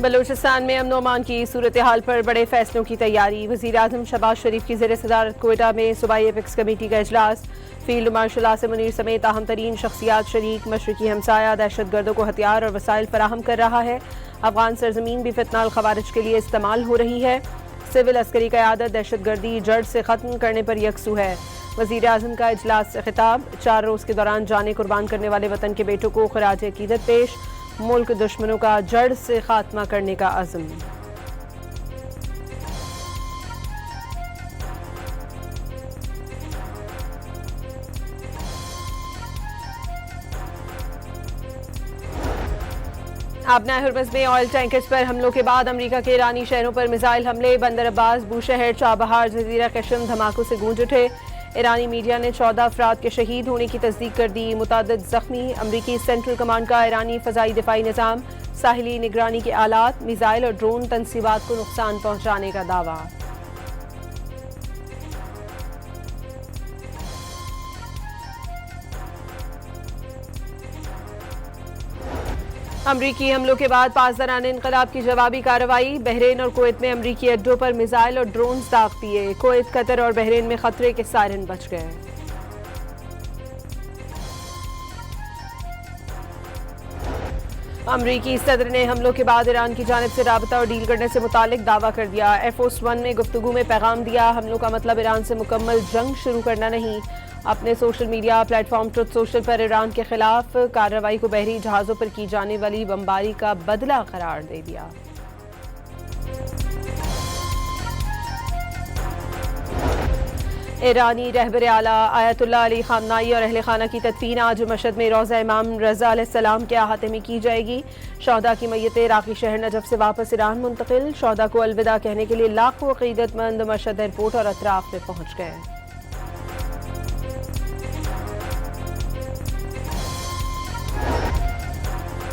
बलूचिस्तान में अमन अमान की सूरत हाल पर बड़े फैसलों की तैयारी। वज़ीर आज़म शहबाज शरीफ की ज़ेर सदारत कोयटा में सूबाई एपेक्स कमेटी का इजलास। फील्ड मार्शल आसिम मुनीर समेत अहम तरीन शख्सियात शरीक। मशरकी हमसाया दहशतगर्दों को हथियार और वसाइल फराहम कर रहा है। अफगान सरजमीन भी फितनाल खवारिज के लिए इस्तेमाल हो रही है। सिविल अस्करी क़यादत दहशतगर्दी जड़ से ख़त्म करने पर यकसू है। वज़ीर आज़म का इजलास से खिताब। 4 रोज़ के दौरान जाने कुर्बान करने वाले वतन के बेटों को खराज अकीदत पेश। मुल्क दुश्मनों का जड़ से खात्मा करने का अज़्म। आबना हुर्मज़ में ऑयल टैंकर्स पर हमलों के बाद अमरीका के ईरानी शहरों पर मिसाइल हमले। बंदर अब्बास, बूशहर, चाबहार, जजीरा कशम धमाकों से गूंज उठे। ईरानी मीडिया ने 14 अफराद के शहीद होने की तस्दीक कर दी। मुतादिद जख्मी। अमरीकी सेंट्रल कमांड का ईरानी फ़ज़ाई दिफाई निज़ाम, साहिली निगरानी के आलात, मिसाइल और ड्रोन तनसीबात को नुकसान पहुंचाने का दावा। अमरीकी हमलों के बाद पासदारान इनकलाब की जवाबी कार्रवाई। बहरीन और कुवैत में अमरीकी अड्डों पर मिसाइल और ड्रोन दाग दिए। कुवैत, कतर और बहरीन में खतरे के सायरन बच गए। अमरीकी सदर ने हमलों के बाद ईरान की जानिब से राबता और डील करने से मुतालिक दावा कर दिया। एयरफोर्स 1 में गुफ्तगू में पैगाम दिया। हमलों का मतलब ईरान से मुकम्मल जंग शुरू करना नहीं। अपने social media platform truth social पर ईरान के खिलाफ कार्रवाई को बहरी जहाज़ों पर की जाने वाली बमबारी का बदला करार दे दिया। ईरानी रहबर आला आयतुल्लाह अली खामनाई और अहले खाना की तदफीन आज मशहद में रोज़ा इमाम रज़ा अलैहिस्सलाम के अहाते में की जाएगी। शोहदा की मैयतें इराक़ी शहर नजफ से वापस ईरान मुंतकिल। शोहदा को अलविदा कहने के लिए लाखों अक़ीदतमंद मशहद एयरपोर्ट और अतराफ में पहुँच गए।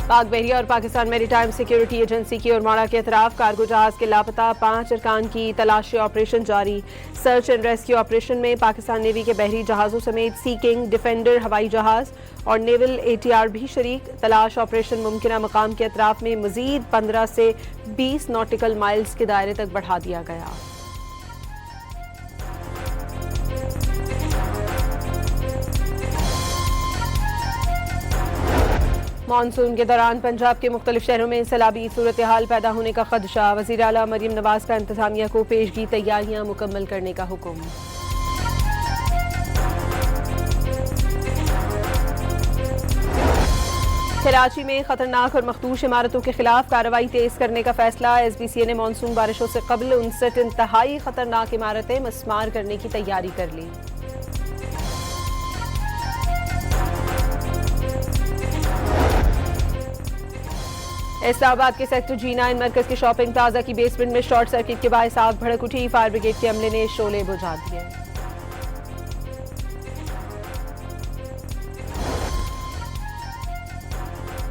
पाक बहरिया और पाकिस्तान मैरीटाइम सिक्योरिटी एजेंसी की ओरमाड़ा के अतराफ कार्गो जहाज के लापता 5 अरकान की तलाशी ऑपरेशन जारी। सर्च एंड रेस्क्यू ऑपरेशन में पाकिस्तान नेवी के बहरी जहाज़ों समेत सी किंग, डिफेंडर हवाई जहाज और नेवल ATR भी शरीक। तलाश ऑपरेशन मुमकिना मकाम के अतराफ में मजीद 15 से 20 नॉटिकल माइल्स के दायरे तक बढ़ा दिया गया। मानसून के दौरान पंजाब के मुख्तलिफ शहरों में सैलाबी सूरत हाल पैदा होने का खदशा। वज़ीर आला मरियम नवाज का इंतजामिया को पेशगी तैयारियां मुकम्मल करने का हुक्म। कराची में खतरनाक और मखदूश इमारतों के खिलाफ कार्रवाई तेज करने का फैसला। SBCA ने मानसून बारिशों से कबल 59 इंतहाई खतरनाक इमारतें मस्मार करने की तैयारी कर ली। इस्लामाबाद के सेक्टर G9 मरकज के शॉपिंग प्लाजा की बेसमेंट में शॉर्ट सर्किट के बायस आग भड़क उठी। फायर ब्रिगेड के अमले ने शोले बुझा दिए।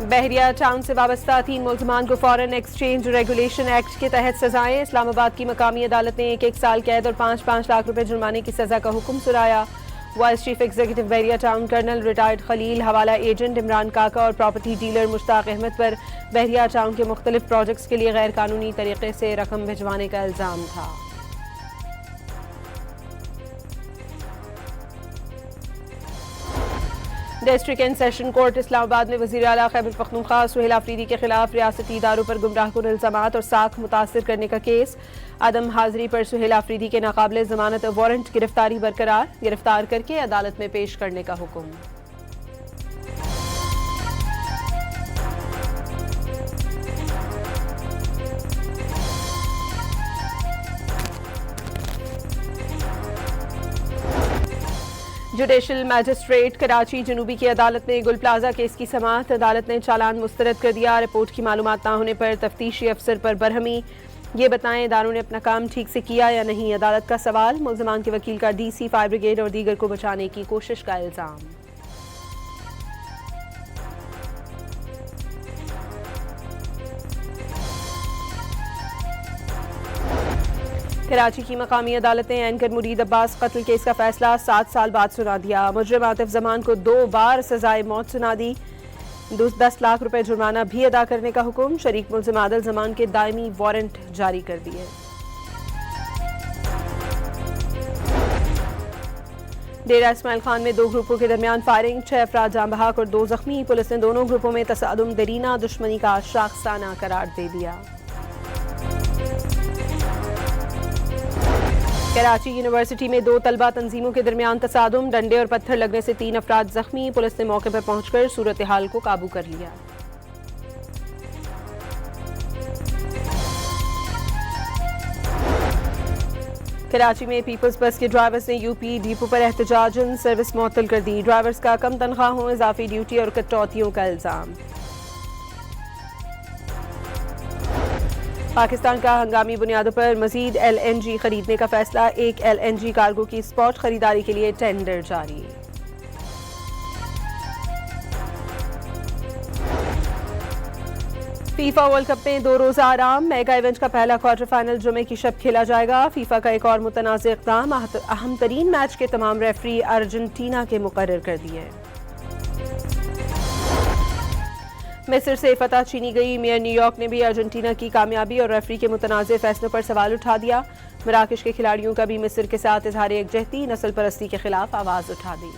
बहरिया टाउन से वाबस्ता 3 मुल्ज़मान को फॉरेन एक्सचेंज रेगुलेशन एक्ट के तहत सजाएं। इस्लामाबाद की मकामी अदालत ने 1-1 साल कैद और 5-5 लाख रुपए जुर्माने की सजा का हुक्म सुनाया। वाइस चीफ एग्जीक्यूटिव बहरिया टाउन कर्नल रिटायर्ड खलील, हवाला एजेंट इमरान काका और प्रॉपर्टी डीलर मुश्ताक अहमद पर बहरिया टाउन के मुख्तलिफ प्रोजेक्ट्स के लिए गैर कानूनी तरीके से रकम भिजवाने का इल्जाम था। District and session court Islamabad में वज़ीर आला खैबर पख्तूनख्वा सुहेल आफरीदी के खिलाफ रियासती इदारों पर गुमराहकुन इल्जामात और साख मुतासिर करने का केस। अदम हाजिरी पर सुहेल आफरीदी के नाकाबिले जमानत वारंट गिरफ्तारी बरकरार। गिरफ्तार करके अदालत में पेश करने का हुक्म। जुडिशल मैजिस्ट्रेट कराची जनूबी की अदालत ने गुल प्लाजा केस की समाअत। अदालत ने चालान मुस्तरद कर दिया। रिपोर्ट की मालूमात ना होने पर तफ्तीशी अफसर पर बरहमी। ये बताएं इदारों ने अपना काम ठीक से किया या नहीं। अदालत का सवाल। मुल्ज़मान के वकील का DC, फायर ब्रिगेड और दीगर को बचाने की कोशिश का इल्जाम। कराची की मकामी अदालत ने एंकर मुरीद अब्बास कत्ल केस का फैसला 7 साल बाद सुना दिया। मुजरिम आतिफ जमान को 2 बार सजाए मौत सुना दी। 10 लाख रुपए जुर्माना भी अदा करने का हुक्म। शरीक मुल्जिम आदिल जमान के दायमी वारंट जारी कर दिए। डेरा इस्माइल खान में 2 ग्रुपों के दरमियान फायरिंग, 6 अफराद जाम बहक और 2 जख्मी। पुलिस ने दोनों ग्रुपों में तसादुम दरीना दुश्मनी का शाखसाना करार दे दिया। कराची यूनिवर्सिटी में 2 तलबा तंजीमों के दरमियान तसादुम, डंडे और पत्थर लगने से 3 अफराद जख्मी। पुलिस ने मौके पर पहुंचकर सूरत हाल को काबू कर लिया। कराची में पीपल्स बस के ड्राइवर्स ने यूपी डिपो पर एहतजाजन सर्विस मुअत्तल कर दी। ड्राइवर्स का कम तनख्वाहों, इजाफी ड्यूटी और कटौतियों का इल्जाम। पाकिस्तान का हंगामी बुनियादों पर मजीद LNG खरीदने का फैसला। 1 LNG कार्गो की स्पॉट खरीदारी के लिए टेंडर जारी। फीफा वर्ल्ड कप में 2 रोजा आराम, मेगा इवेंट का पहला क्वार्टर फाइनल जुमे की शब खेला जाएगा। फीफा का एक और मुतनाज़ इक़दाम, अहम तरीन मैच के तमाम रेफरी अर्जेंटीना के मुकर्रर कर दिए। मिस्र से फतह छीनी गई। मेयर न्यूयॉर्क ने भी अर्जेंटीना की कामयाबी और रेफरी के मुतनाज़ फैसलों पर सवाल उठा दिया। मराकश के खिलाड़ियों का भी मिस्र के साथ इजहार यकजहती, नस्ल परस्ती के खिलाफ आवाज़ उठा दी।